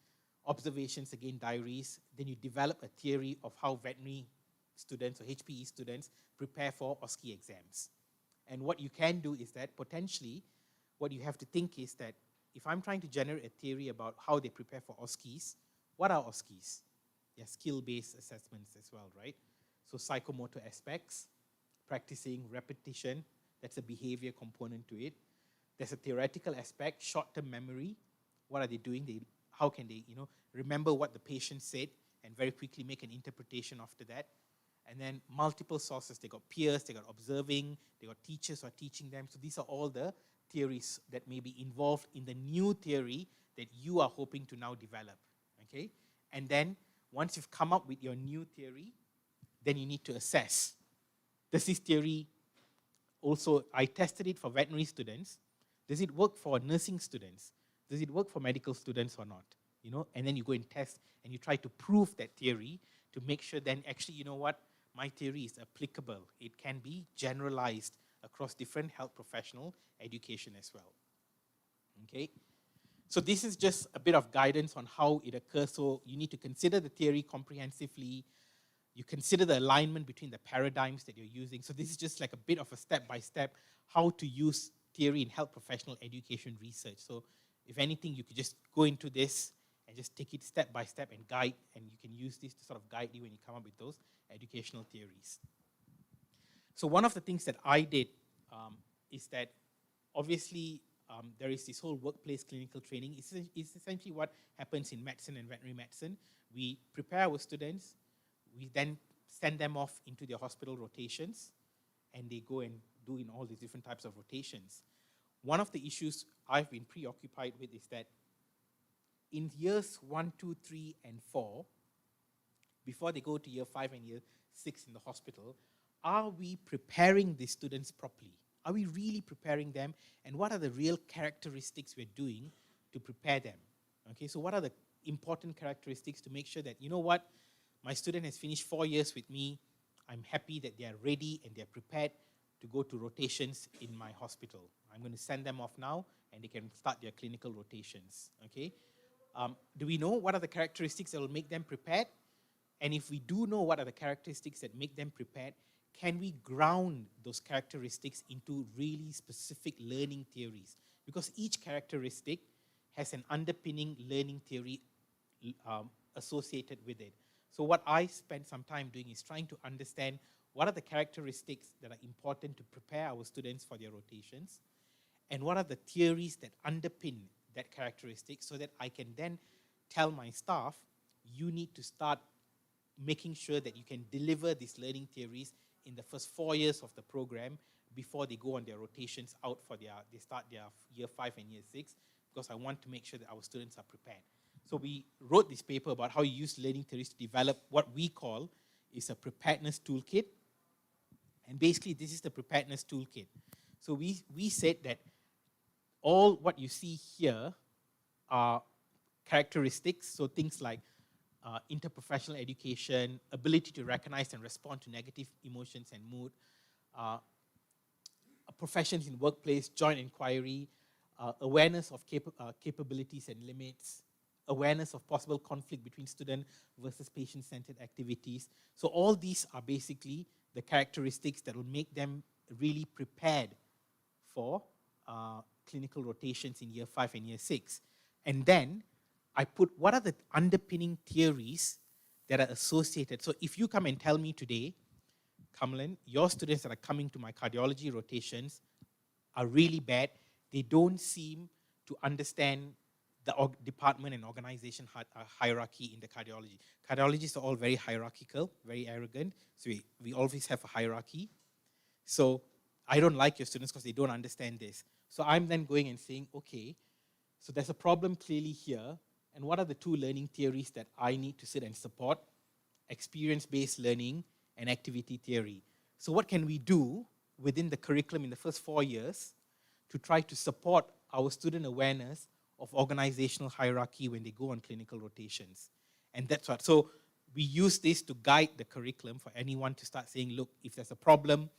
observations, again, diaries, then you develop a theory of how veterinary students or HPE students prepare for OSCE exams. And what you can do is that potentially what you have to think is that if I'm trying to generate a theory about how they prepare for OSCEs, what are OSCEs? They're skill-based assessments as well, right? So psychomotor aspects, practicing, repetition, that's a behavior component to it. There's a theoretical aspect, short-term memory. What are they doing? How can they, remember what the patient said and very quickly make an interpretation after that? And then multiple sources. They got peers, they got observing, they got teachers who are teaching them. So these are all the theories that may be involved in the new theory that you are hoping to now develop. Okay? And then once you've come up with your new theory, then you need to assess. Does this theory also, I tested it for veterinary students. Does it work for nursing students? Does it work for medical students or not? And then you go and test and you try to prove that theory to make sure then actually, you know what, my theory is applicable. It can be generalized across different health professional education as well. Okay? So this is just a bit of guidance on how it occurs. So you need to consider the theory comprehensively. You consider the alignment between the paradigms that you're using. So this is just like a bit of a step-by-step how to use theory in health professional education research. So if anything, you could just go into this and just take it step by step and guide, and you can use this to sort of guide you when you come up with those educational theories. So one of the things that I did is that obviously there is this whole workplace clinical training. It's essentially what happens in medicine and veterinary medicine. We prepare our students, we then send them off into their hospital rotations, and they go and do in all these different types of rotations. One of the issues I've been preoccupied with is that in years 1, 2, 3, and 4, before they go to year 5 and year 6 in the hospital, are we preparing the students properly? Are we really preparing them? And what are the real characteristics we're doing to prepare them? Okay, so what are the important characteristics to make sure that, you know what, my student has finished 4 years with me, I'm happy that they are ready and they're prepared to go to rotations in my hospital. I'm going to send them off now and they can start their clinical rotations, okay? Do we know what are the characteristics that will make them prepared? And if we do know what are the characteristics that make them prepared, can we ground those characteristics into really specific learning theories? Because each characteristic has an underpinning learning theory associated with it. So what I spent some time doing is trying to understand what are the characteristics that are important to prepare our students for their rotations, and what are the theories that underpin that characteristic, so that I can then tell my staff, you need to start making sure that you can deliver these learning theories in the first 4 years of the program before they go on their rotations out for they start their year 5 and year 6, because I want to make sure that our students are prepared. So we wrote this paper about how you use learning theories to develop what we call is a preparedness toolkit. And basically, this is the preparedness toolkit. So we said that all what you see here are characteristics, so things like interprofessional education, ability to recognize and respond to negative emotions and mood, professions in workplace, joint inquiry, awareness of capabilities and limits, awareness of possible conflict between student versus patient-centered activities. So all these are basically the characteristics that will make them really prepared for clinical rotations in year 5 and year 6. And then I put what are the underpinning theories that are associated. So if you come and tell me today, Kamalan, your students that are coming to my cardiology rotations are really bad, they don't seem to understand the department and organization hierarchy in the cardiology. Cardiologists are all very hierarchical, very arrogant, so we always have a hierarchy. So I don't like your students because they don't understand this. So I'm then going and saying, okay, so there's a problem clearly here, and what are the 2 learning theories that I need to sit and support? Experience-based learning and activity theory. So what can we do within the curriculum in the first 4 years to try to support our student awareness of organizational hierarchy when they go on clinical rotations? And that's what, so we use this to guide the curriculum for anyone to start saying, look, if there's a problem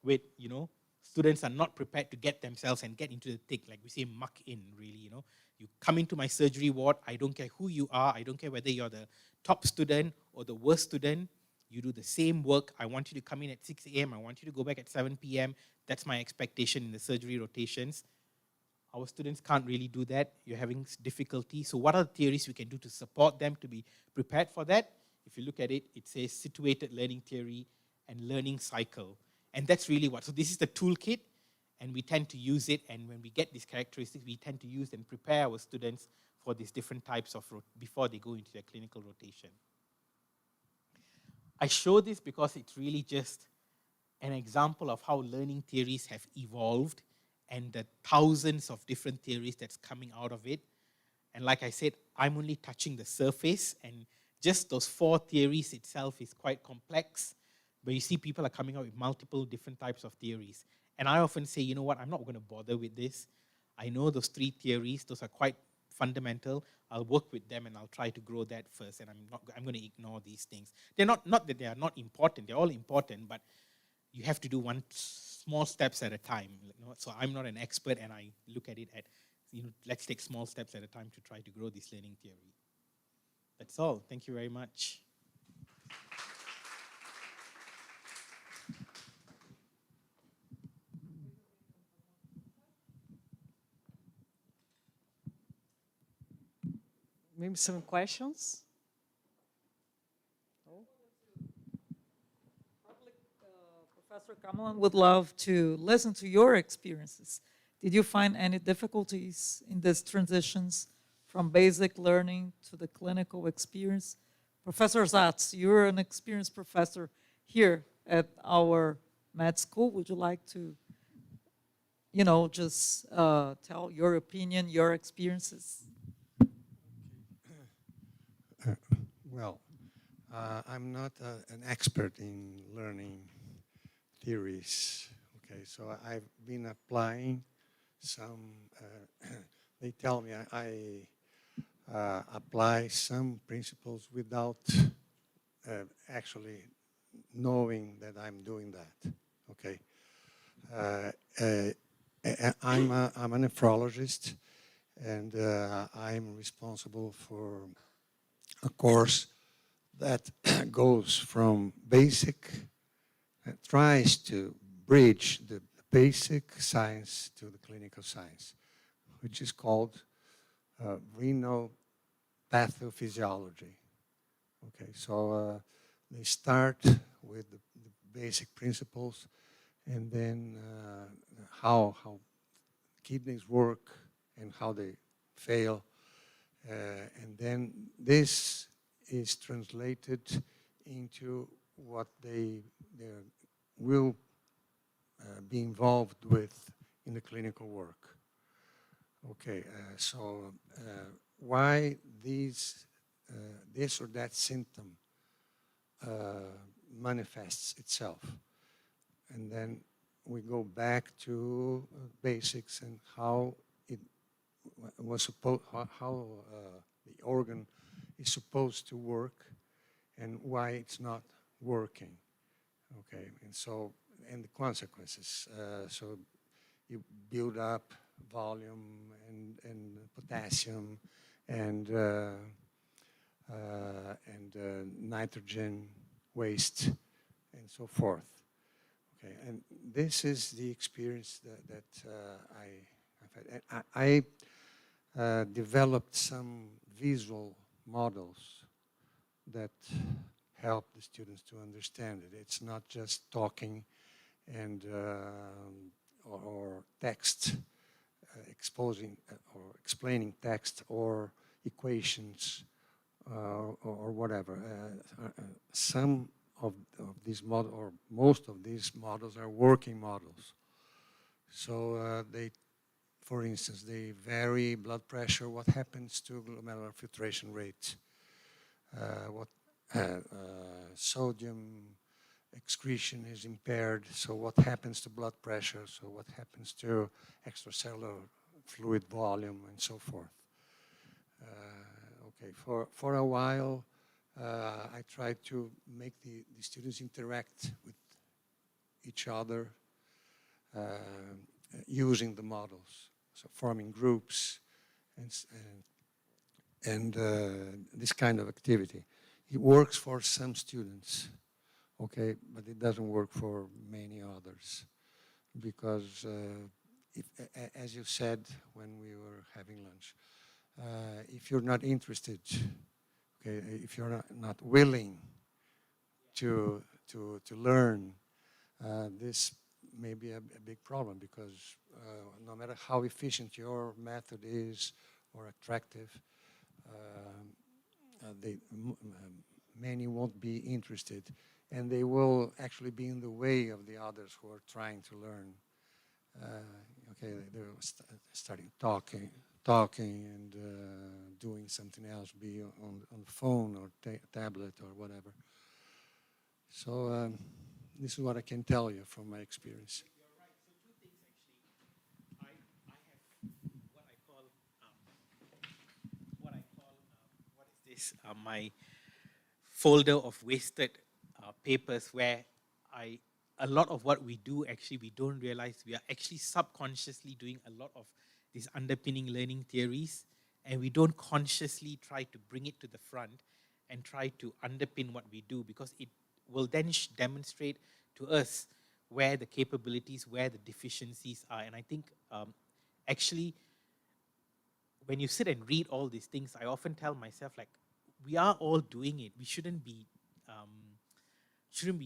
with, students are not prepared to get themselves and get into the thick, like we say, muck in, really, You come into my surgery ward, I don't care who you are, I don't care whether you're the top student or the worst student, you do the same work. I want you to come in at 6 a.m., I want you to go back at 7 p.m. That's my expectation in the surgery rotations. Our students can't really do that. You're having difficulty. So what are the theories we can do to support them to be prepared for that? If you look at it, it says situated learning theory and learning cycle. And that's really what, so this is the toolkit, and we tend to use it, and when we get these characteristics, we tend to use and prepare our students for these different types of, before they go into their clinical rotation. I show this because it's really just an example of how learning theories have evolved and the thousands of different theories that's coming out of it. And like I said, I'm only touching the surface, and just those 4 theories itself is quite complex. But you see people are coming up with multiple different types of theories. And I often say, you know what, I'm not going to bother with this. I know those 3 theories, those are quite fundamental. I'll work with them and I'll try to grow that first, and I'm going to ignore these things. They're not that they are not important, they're all important, but you have to do one small steps at a time. So I'm not an expert, and I look at it at, let's take small steps at a time to try to grow this learning theory. That's all. Thank you very much. Maybe some questions? Professor Kamalan would love to listen to your experiences. Did you find any difficulties in these transitions from basic learning to the clinical experience? Professor Zatz, you're an experienced professor here at our med school. Would you like to, just tell your opinion, your experiences? Well, I'm not an expert in learning theories. Okay, so I've been applying some, they tell me I apply some principles without actually knowing that I'm doing that, okay? I'm a nephrologist, and I'm responsible for a course that goes from basic, tries to bridge the basic science to the clinical science, which is called renal pathophysiology. Okay, so they start with the basic principles, and then how kidneys work and how they fail. And then this is translated into what they will be involved with in the clinical work. Okay, so why this or that symptom manifests itself, and then we go back to basics and how it was supposed, how the organ is supposed to work and why it's not working. Okay, and the consequences. So you build up volume and potassium and nitrogen waste and so forth. Okay, and this is the experience that I've had. I developed some visual models that help the students to understand it. It's not just talking and or text, exposing or explaining text or equations or whatever. Some of these models, or most of these models, are working models. So they, for instance, they vary blood pressure. What happens to glomerular filtration rate? What sodium excretion is impaired, so what happens to blood pressure, so what happens to extracellular fluid volume, and so forth. Okay, for a while, I tried to make the students interact with each other using the models, so forming groups and this kind of activity. It works for some students, okay, but it doesn't work for many others because, as you said when we were having lunch, if you're not interested, okay, if you're not willing to learn, this may be a big problem because no matter how efficient your method is or attractive, many won't be interested, and they will actually be in the way of the others who are trying to learn. Okay, they're starting talking and doing something else, be on the phone or tablet or whatever. So this is what I can tell you from my experience. You're right. So two things actually. I have what I call what is this? My folder of wasted papers where a lot of what we do actually we don't realize we are actually subconsciously doing a lot of these underpinning learning theories, and we don't consciously try to bring it to the front and try to underpin what we do, because it will then demonstrate to us where the capabilities, where the deficiencies are. And I think actually when you sit and read all these things, I often tell myself, like, we are all doing it. We shouldn't be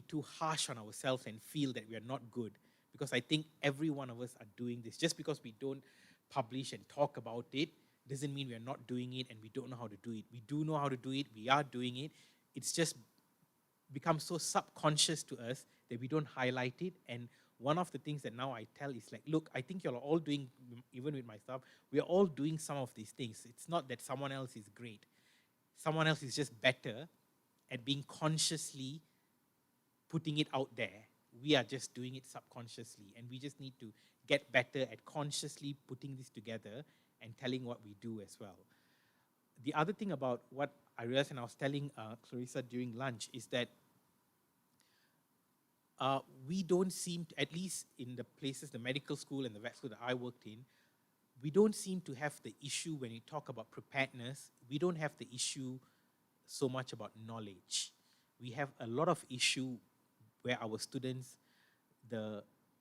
too harsh on ourselves and feel that we are not good, because I think every one of us are doing this. Just because we don't publish and talk about it doesn't mean we are not doing it and we don't know how to do it. We do know how to do it. We are doing it. It's just become so subconscious to us that we don't highlight it. And one of the things that now I tell is like, look, I think you're all doing, even with myself, we're all doing some of these things. It's not that someone else is great. Someone else is just better at being consciously putting it out there. We are just doing it subconsciously, and we just need to get better at consciously putting this together and telling what we do as well. The other thing about what I realized, and I was telling Clarissa during lunch, is that we don't seem to, at least in the places, the medical school and the vet school that I worked in, we don't seem to have the issue when you talk about preparedness. We don't have the issue so much about knowledge. We have a lot of issue where our students,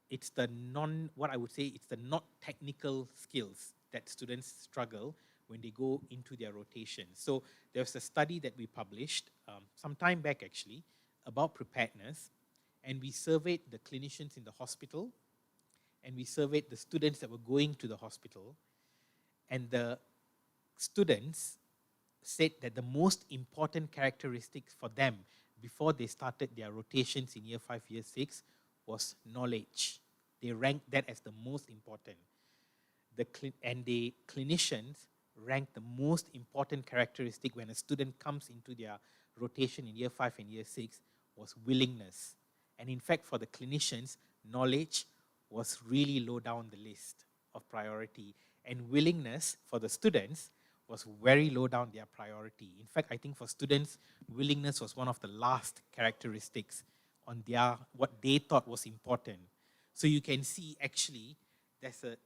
it's the not technical skills that students struggle when they go into their rotation. So there's a study that we published some time back actually about preparedness, and we surveyed the clinicians in the hospital, and we surveyed the students that were going to the hospital, and the students said that the most important characteristics for them before they started their rotations in year 5, year 6 was knowledge. They ranked that as the most important. And the clinicians ranked the most important characteristic when a student comes into their rotation in year 5 and year 6 was willingness. And in fact, for the clinicians, knowledge was really low down the list of priority. And willingness for the students was very low down their priority. In fact, I think for students, willingness was one of the last characteristics on their what they thought was important. So you can see actually there's a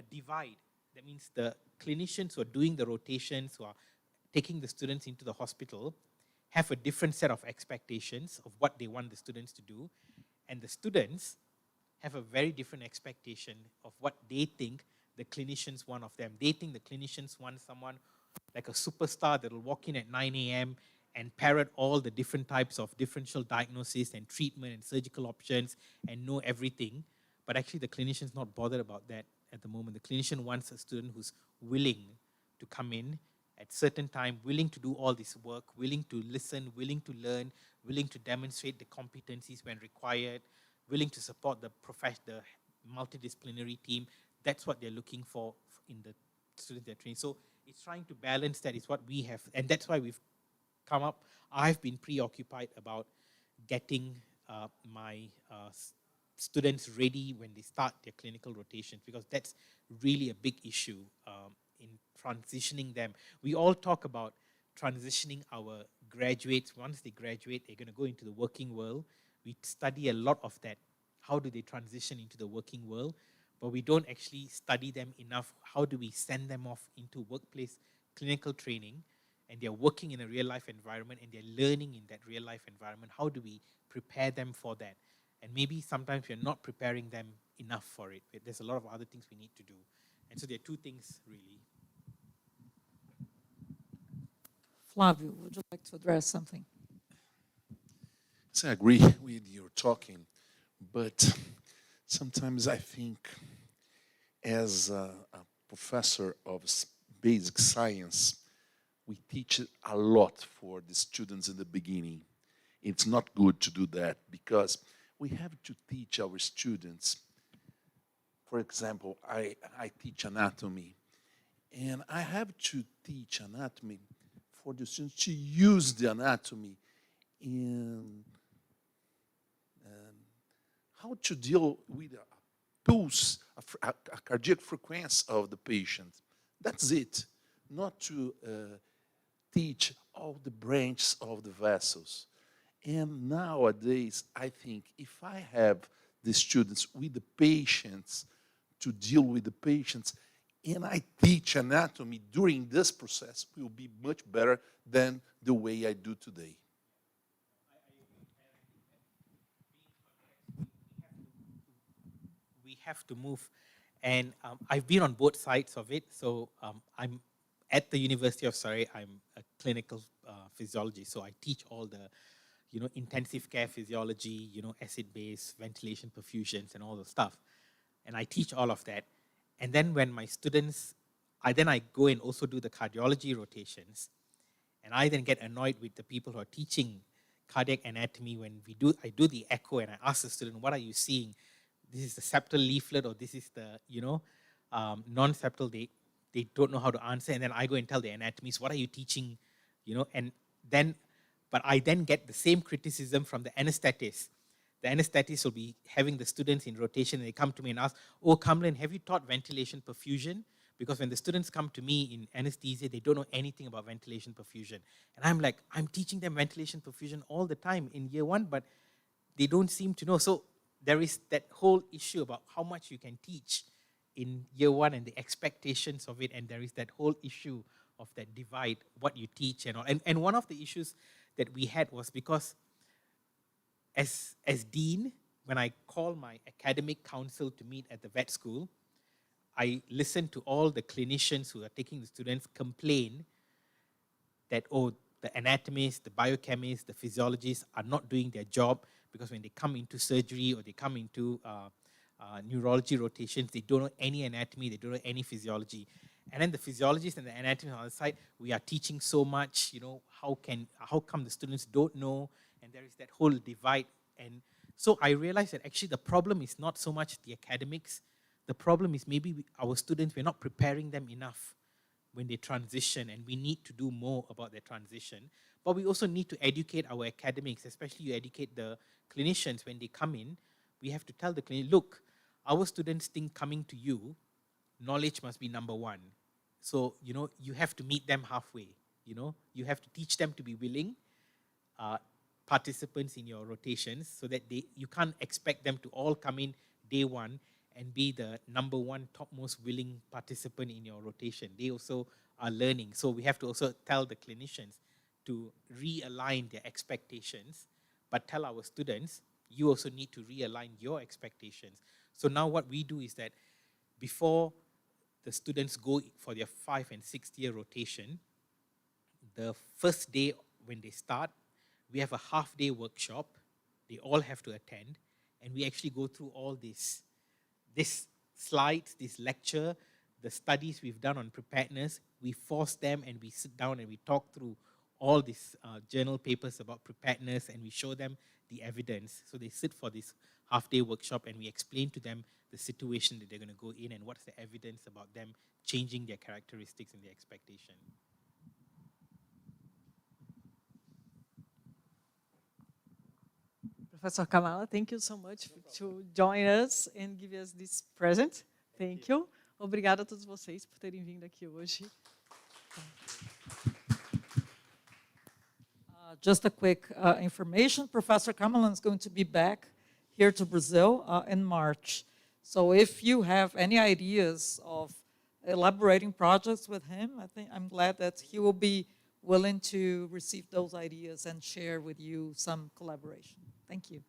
divide. That means the clinicians who are doing the rotations, who are taking the students into the hospital, have a different set of expectations of what they want the students to do. And the students have a very different expectation of what they think the clinicians want of them. They think the clinicians want someone like a superstar that will walk in at 9 a.m. and parrot all the different types of differential diagnosis and treatment and surgical options and know everything. But actually the clinician's not bothered about that at the moment. The clinician wants a student who's willing to come in at certain time, willing to do all this work, willing to listen, willing to learn, willing to demonstrate the competencies when required, willing to support the multidisciplinary team. That's what they're looking for in the students they're training. So it's trying to balance that is what we have, and that's why we've come up. I've been preoccupied about getting my students ready when they start their clinical rotations, because that's really a big issue in transitioning them. We all talk about transitioning our graduates. Once they graduate, they're going to go into the working world. We study a lot of that. How do they transition into the working world? But we don't actually study them enough. How do we send them off into workplace clinical training, and they're working in a real-life environment and they're learning in that real-life environment? How do we prepare them for that? And maybe sometimes we're not preparing them enough for it. There's a lot of other things we need to do. And so there are two things, really. Flavio, would you like to address something? So I agree with your talking, but sometimes I think as a professor of basic science, we teach a lot for the students in the beginning. It's not good to do that because we have to teach our students. For example, I teach anatomy, and I have to teach anatomy for the students to use the anatomy in how to deal with a pulse, a cardiac frequency of the patient. That's it. Not to teach all the branches of the vessels. And nowadays, I think if I have the students with the patients, to deal with the patients, and I teach anatomy during this process, will be much better than the way I do today. We have to move. And I've been on both sides of it. So I'm at the University of Surrey. I'm a clinical physiologist. So I teach all the, intensive care physiology, acid-base, ventilation, perfusions, and all the stuff. And I teach all of that. And then when my students, I go and also do the cardiology rotations. And I then get annoyed with the people who are teaching cardiac anatomy when I do the echo and I ask the student, what are you seeing? This is the septal leaflet, or this is the, non-septal. They don't know how to answer. And then I go and tell the anatomists, what are you teaching? But I then get the same criticism from the anesthetist. The anesthetist will be having the students in rotation, and they come to me and ask, oh, Kamalan, have you taught ventilation perfusion? Because when the students come to me in anesthesia, they don't know anything about ventilation perfusion. And I'm like, I'm teaching them ventilation perfusion all the time in year one, but they don't seem to know. So there is that whole issue about how much you can teach in year one and the expectations of it, and there is that whole issue of that divide, what you teach and all. And one of the issues that we had was because as dean, when I call my academic council to meet at the vet school, I listen to all the clinicians who are taking the students complain that, oh, the anatomists, the biochemists, the physiologists are not doing their job, because when they come into surgery or they come into neurology rotations, they don't know any anatomy, they don't know any physiology. And then the physiologists and the anatomists on the side, we are teaching so much, how come the students don't know? And there is that whole divide. And so I realized that actually the problem is not so much the academics. The problem is maybe our students, we're not preparing them enough when they transition, and we need to do more about their transition. But we also need to educate our academics, especially you educate the clinicians when they come in. We have to tell the clinician, look, our students think coming to you, knowledge must be number one. So, you have to meet them halfway. You have to teach them to be willing participants in your rotations, so that you can't expect them to all come in day one and be the number one topmost willing participant in your rotation. They also are learning. So we have to also tell the clinicians to realign their expectations, but tell our students, you also need to realign your expectations. So now what we do is that before the students go for their 5th and 6th year rotation, the first day when they start, we have a half-day workshop. They all have to attend, and we actually go through all this slides, this lecture, the studies we've done on preparedness. We force them and we sit down and we talk through all these journal papers about preparedness, and we show them the evidence. So they sit for this half-day workshop and we explain to them the situation that they're going to go in and what's the evidence about them changing their characteristics and their expectation. Professor Kamalan, thank you so much to join us and give us this present. Thank you. Obrigada a todos vocês por terem vindo aqui hoje. Just a quick information. Professor Kamalan is going to be back here to Brazil in March. So if you have any ideas of elaborating projects with him, I'm glad that he will be willing to receive those ideas and share with you some collaboration. Thank you.